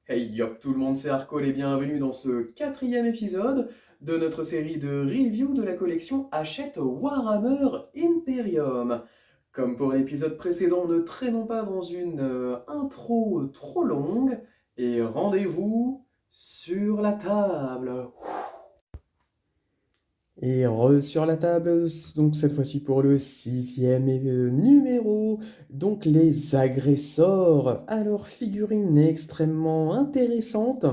Hey yop tout le monde, c'est Arcol et bienvenue dans ce quatrième épisode de notre série de review de la collection Hachette Warhammer Imperium. Comme pour l'épisode précédent, ne traînons pas dans une intro trop longue et rendez-vous sur la table. Et sur la table, donc cette fois-ci pour le sixième numéro, donc les agresseurs. Alors, figurine extrêmement intéressante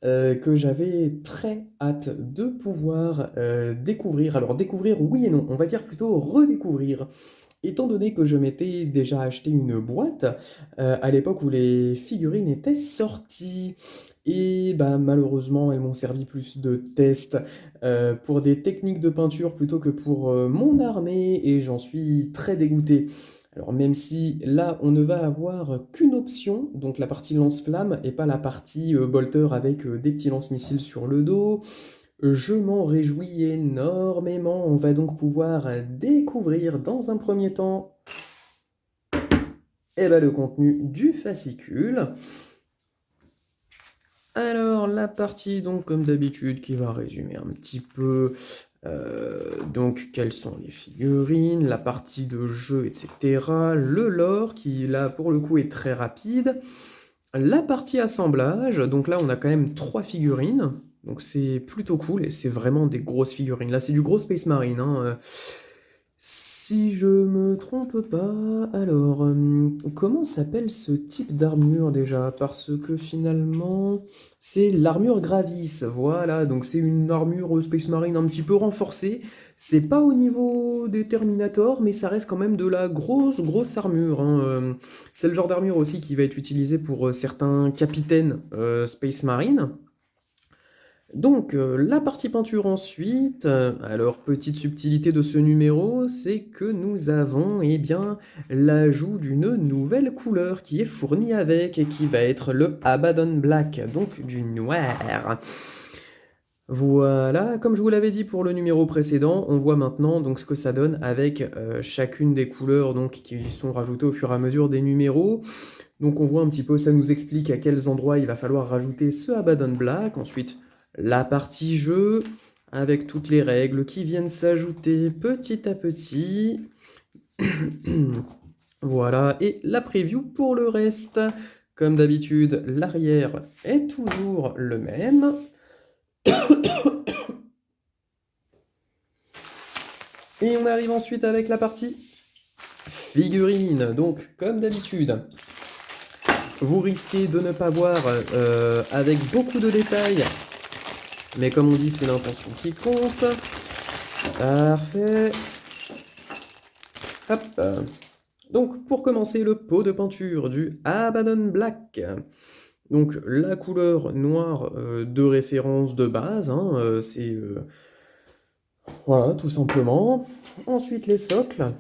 que j'avais très hâte de pouvoir découvrir. Alors, découvrir, oui et non, on va dire plutôt redécouvrir. Étant donné que je m'étais déjà acheté une boîte à l'époque où les figurines étaient sorties, et bah, malheureusement elles m'ont servi plus de test pour des techniques de peinture plutôt que pour mon armée, et j'en suis très dégoûté. Alors même si là on ne va avoir qu'une option, donc la partie lance-flamme et pas la partie bolter avec des petits lance-missiles sur le dos, je m'en réjouis énormément. On va donc pouvoir découvrir dans un premier temps le contenu du fascicule. Alors la partie donc comme d'habitude qui va résumer un petit peu donc quelles sont les figurines, la partie de jeu, etc. Le lore qui là pour le coup est très rapide. La partie assemblage, donc là on a quand même 3 figurines, donc c'est plutôt cool et c'est vraiment des grosses figurines. Là c'est du gros Space Marine, hein. Si je me trompe pas, alors comment s'appelle ce type d'armure déjà? Parce que finalement c'est l'armure Gravis, voilà, donc c'est une armure Space Marine un petit peu renforcée. C'est pas au niveau des Terminator, mais ça reste quand même de la grosse armure, hein. C'est le genre d'armure aussi qui va être utilisé pour certains capitaines Space Marine. Donc, la partie peinture ensuite, alors petite subtilité de ce numéro, c'est que nous avons eh bien, l'ajout d'une nouvelle couleur qui est fournie avec et qui va être le Abaddon Black, donc du noir. Voilà, comme je vous l'avais dit pour le numéro précédent, on voit maintenant donc ce que ça donne avec chacune des couleurs donc, qui sont rajoutées au fur et à mesure des numéros. Donc on voit un petit peu, ça nous explique à quels endroits il va falloir rajouter ce Abaddon Black. Ensuite, la partie jeu, avec toutes les règles qui viennent s'ajouter petit à petit. Voilà, et la preview pour le reste. Comme d'habitude, l'arrière est toujours le même. Et on arrive ensuite avec la partie figurine. Donc, comme d'habitude, vous risquez de ne pas voir avec beaucoup de détails, mais comme on dit, c'est l'intention qui compte. Parfait. Hop. Donc, pour commencer, le pot de peinture du Abaddon Black. Donc, la couleur noire de référence de base, hein, c'est... voilà, tout simplement. Ensuite, les socles.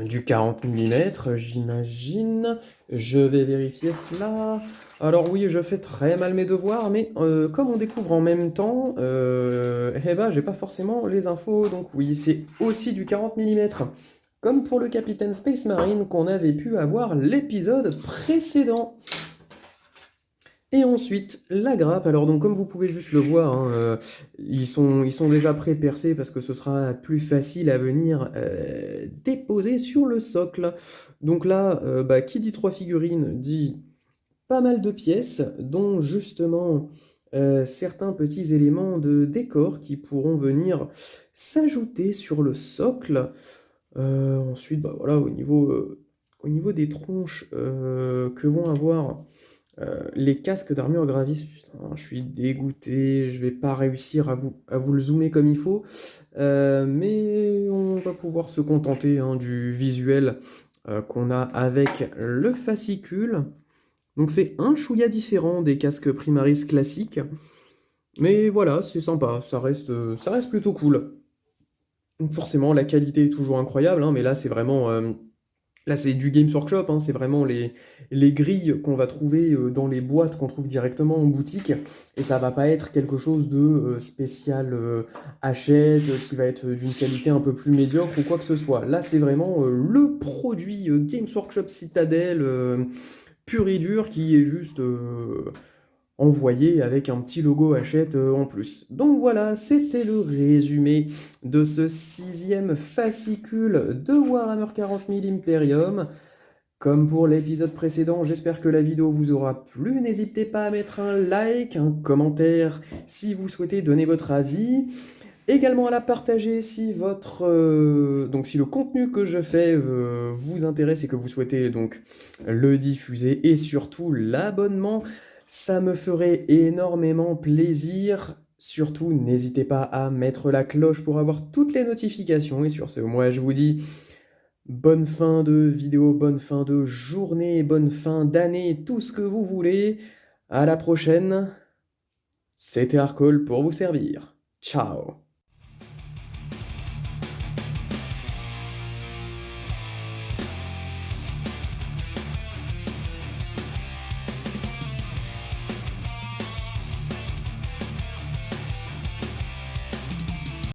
Du 40 mm, j'imagine. Je vais vérifier cela. Alors oui, je fais très mal mes devoirs, mais comme on découvre en même temps, eh ben, j'ai pas forcément les infos. Donc oui, c'est aussi du 40 mm. Comme pour le Capitaine Space Marine qu'on avait pu avoir l'épisode précédent. Et ensuite, la grappe. Alors donc comme vous pouvez juste le voir, hein, ils sont déjà pré-percés parce que ce sera plus facile à venir déposer sur le socle. Donc là, bah, qui dit 3 figurines dit pas mal de pièces, dont justement certains petits éléments de décor qui pourront venir s'ajouter sur le socle. Ensuite, bah, voilà, au niveau des tronches que vont avoir les casques d'armure Gravis, putain, je suis dégoûté, je vais pas réussir à vous le zoomer comme il faut, mais on va pouvoir se contenter hein, du visuel qu'on a avec le fascicule. Donc c'est un chouïa différent des casques Primaris classiques, mais voilà, c'est sympa, ça reste plutôt cool. Donc forcément, la qualité est toujours incroyable, hein, mais là c'est vraiment... là, c'est du Games Workshop, hein, c'est vraiment les grilles qu'on va trouver dans les boîtes qu'on trouve directement en boutique. Et ça va pas être quelque chose de spécial Hachette, qui va être d'une qualité un peu plus médiocre ou quoi que ce soit. Là, c'est vraiment le produit Games Workshop Citadel pur et dur qui est juste envoyé avec un petit logo Hachette en plus. Donc voilà, c'était le résumé de ce 6e fascicule de Warhammer 40 000 Imperium. Comme pour l'épisode précédent, j'espère que la vidéo vous aura plu. N'hésitez pas à mettre un like, un commentaire si vous souhaitez donner votre avis. Également à la partager si donc si le contenu que je fais vous intéresse et que vous souhaitez donc le diffuser, et surtout l'abonnement, ça me ferait énormément plaisir. Surtout, n'hésitez pas à mettre la cloche pour avoir toutes les notifications. Et sur ce, moi je vous dis bonne fin de vidéo, bonne fin de journée, bonne fin d'année, tout ce que vous voulez. À la prochaine. C'était Arcole pour vous servir. Ciao.